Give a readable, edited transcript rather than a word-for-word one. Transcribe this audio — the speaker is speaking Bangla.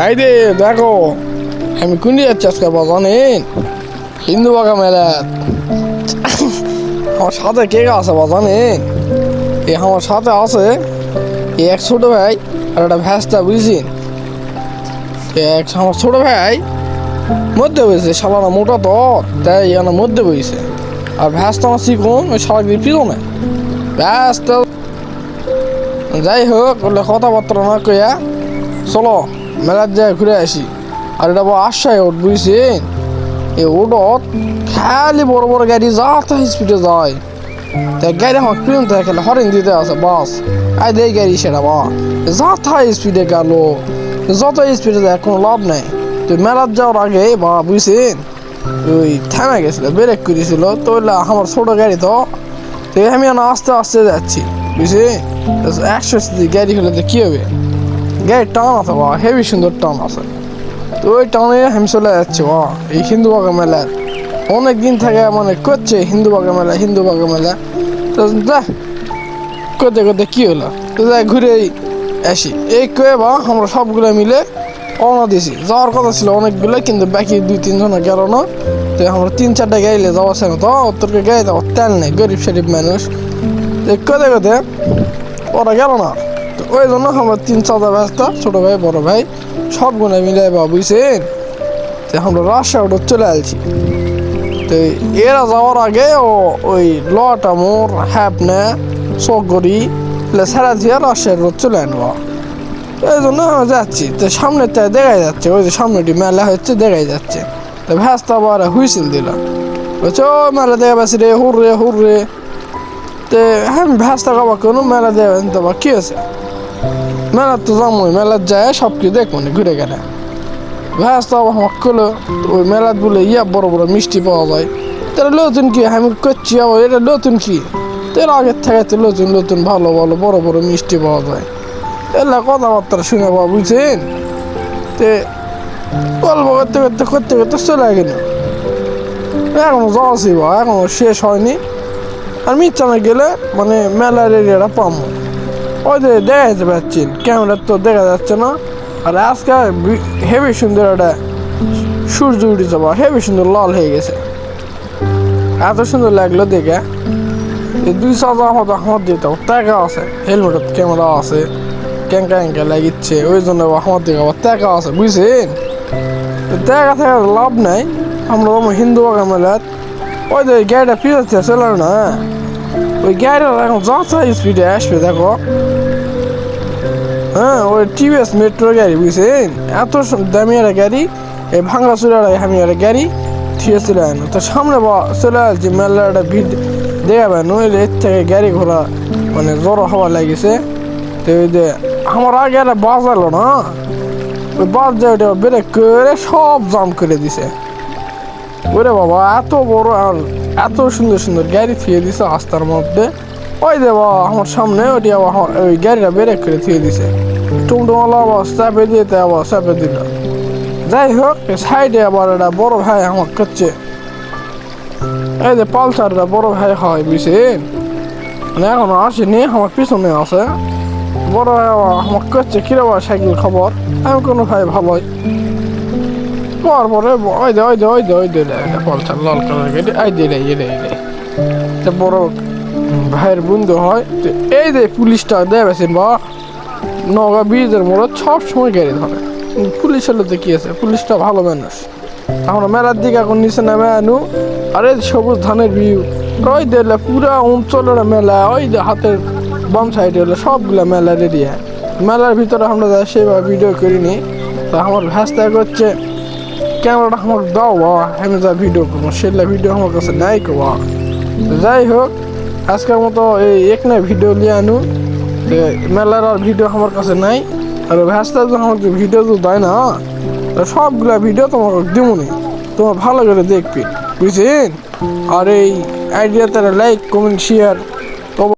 এই যে দেখো আমি কোন যাচ্ছি আজকে জানেন হিন্দু বাগা মেলা আমার সাথে কে আছে জানেন আমার সাথে আছে এক ছোট ভাই আর একটা ভ্যাসটা বুঝছেন আমার ছোট ভাই মধ্যে বইছে সালানা মোটা তো তাই আমার মধ্যে বইছে আর ভ্যাসটা আমার শিখুন ওই সারাদিন পিছনে ভ্যাসটা যাই হোক বলে কথাবার্তা না কইয়া চলো মেলার যায় ঘুরে আসি আর এটা আশায় ওট বুঝছেন এই ওটত খালি বড় বড় গাড়ি যা তা স্পিডে যায় তাই গাড়ি আমার প্রিয়ম থাকে খেলে হরেন দিতে আছে বাস আই দেই গাড়ি সেটা বা যা তা স্পিডে গেল যত স্পিডে যায় কোনো লাভ নেই তো মেলার যাওয়ার আগে বা বুঝছেন ওই থেমে গেছিল ব্রেক করেছিল তো আমার ছোট গাড়ি তো আমি আস্তে আস্তে যাচ্ছি বুঝছি 100 গাড়ি হলে তো কী হবে গাড়ির টান আছে বা হেভি সুন্দর টান আছে তো ওই টানে আমি চলে যাচ্ছি বা এই হিন্দু বাগা মেলার অনেক দিন থেকে মানে করছে হিন্দু বাগা মেলা তো যা করতে করতে কী হলো তো যাই ঘুরে আসি এই কয়ে বা আমরা সবগুলো মিলে রওনা দিয়েছি যাওয়ার কথা ছিল অনেকগুলো কিন্তু বাকি 2-3 জন গেল না তো আমরা 3-4টা গাড়িলে যাওয়া ছিল তো উত্তরকে গাড়ি যাওয়ার তেল নেই গরিব শরীফ মানুষ করতে করতে ওরা গেল না তো ওই জন্য আমরা 3-4টা ব্যস্তা ছোটো ভাই বড় ভাই সবগুলো মিলে বা বুঝছেন তো আমরা রাজশাহী চলে আসছি তো এরা যাওয়ার আগে ওই লটা মোড় হ্যাপনে চকগড়ি সারা দিয়ে রাজশাহী রোড চলে আনবো এই জন্য আমরা যাচ্ছি তো সামনে তো দেখাই যাচ্ছে ওই যে সামনেটি মেলা হচ্ছে দেখাই যাচ্ছে তো ভ্যাসটা আবার হুইসেল দিল বলছে ও মেলা দেখা পাচ্ছি রে হুর রে তো হ্যাঁ ভ্যাসটা খাবার কোনো মেলা দেবেন তো বা কী আছে মেলার তো যামই মেলার যায় সব কিছু দেখবো না ঘুরে গেলে ভ্যাসটা আবার আমার করলো ওই মেলার বলে বড় বড় মিষ্টি পাওয়া যায় তারা নতুন কি আমি করছি আবার এটা নতুন কি তোর আগের থেকে তো নতুন ভালো বড় বড় মিষ্টি পাওয়া যায় এলা কথাবার্তা শুনে বা বুঝছেন তে গল্প করতে চলে গেল এখনো যাওয়াছি বা এখনো শেষ হয়নি আর মিচ্ছানে গেলে মানে মেলার এরিয়াটা পাবো ওই যে দেখা যেতে পারছেন ক্যামেরা তো দেখা যাচ্ছে না আর আজকে হেভি সুন্দর একটা সূর্য উঠে যাবো হেভি সুন্দর লাল হয়ে গেছে এত সুন্দর লাগলো দেখে 200 আমার দিতে টাকা আছে হেলমেটের ক্যামেরা আছে ক্যাঙ্কা লাগিচ্ছে ওই জন্য আমার দিকে আবার টাকা আছে বুঝছেন টাকা থাকার লাভ নাই আমরা হিন্দু বাগা মেলার ওই যে গাড়িটা পিছাচ্ছে চলে না ওই গাড়িটা এখন যা স্পিডে আসবে দেখো হ্যাঁ ওই টিভিএস মেট্রো গাড়ি বুঝছেন এত দামি একটা গাড়ি এই ভাঙ্গা চুরাটা আমি একটা গাড়ি থিয়ে চলে আনো তো সামনে চলে আসছি মেলার একটা ভিড় দেখাবে নইলে এর থেকে গাড়ি ঘোড়া মানে জড়ো হওয়া লাগিছে তো ওই যে আমার আগে একটা বাস এলো না ওই বাস যে ওটা ব্রেক করে সব জাম করে দিছে ওরে বাবা এত বড় আর এত সুন্দর গাড়ি থিয়ে দিছে রাস্তার মধ্যে ওই দে বাবা আমার সামনে ওটি আবার ওই গাড়িটা ব্রেক করে থিয়ে দিছে টুমটুমালা আবার চাপে দিয়ে আবার চাপে দিল যাই হোক সাইডে আবার একটা বড় ভাই আমার করছে এই যে পালসারটা বড় ভাই হয় বুঝছেন মানে এখনো আসেনি আমার পিছনে আছে বড় ভাই আমার করছে কিরবা সাইকেল খবর আমি কোনো ভাই ভালোই পরে ওই দে পালসার লাল কালার গাড়ি আই দে বড় ভাইয়ের বন্ধু হয় তো এই যে পুলিশটা দেবেছেন বা নগা ব্রিজের মোড়ে সব সময় গাড়ি ধরে পুলিশ হলে তো কি আছে পুলিশটা ভালো মানুষ আমরা মেলার দিকে এখন নিচে নামে আনু আরে সবুজ ধানের ভিউ ওই দিলে পুরা অঞ্চলের মেলা ওই যে হাতের বাম সাইডে হলো সবগুলা মেলার এরিয়া মেলার ভিতরে আমরা যাই সেভাবে ভিডিও করিনি তো আমার ভ্যাসটা করছে ক্যামেরাটা আমাকে দাও বা আমি যা ভিডিও করবো সেগুলা ভিডিও আমার কাছে নাই বা যাই হোক আজকের মতো এই এক নাই ভিডিও নিয়ে আনু মেলার আর ভিডিও আমার কাছে নাই আর ভ্যাসটা তো আমাকে ভিডিও তো দেয় না সবগুলা ভিডিও তোমাকে দেবনি তোমার ভালো করে দেখবি বুঝছেন আর এই আইডিয়া তারা লাইক কমেন্ট শেয়ার